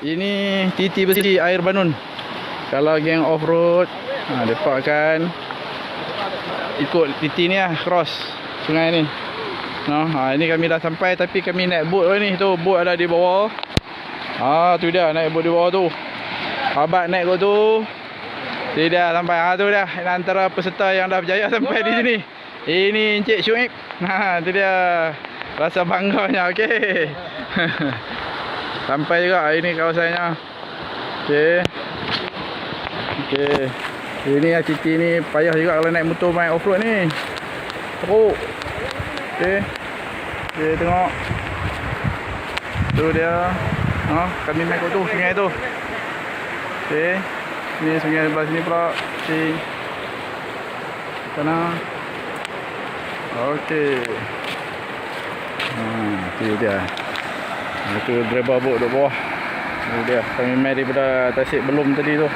Ini titi besi air banun. Kalau geng off-road, depa akan ikut titi ni lah, cross sungai ni. Ini kami dah sampai, tapi kami naik boat ni. Tu boat ada di bawah. Tu dia naik boat di bawah tu. Abad naik kot tu. Dia dah sampai. Tu dah antara peserta yang dah berjaya sampai di sini. Ini Encik Syuib. Tu dia rasa bangganya. Okey. Sampai juga. Ini kawasannya. Okey. Ini titi ni payah juga kalau naik motor main off-road ni. Teruk. Okey, tengok. Tu dia. Kami main kat tu, sungai tu. Okey. Ni sungai sebelah sini pula. Okey. Sana. Okey. Tu dia. Itu driver boat duduk bawah. Tu dia. Kami main daripada Tasik Belum tadi tu.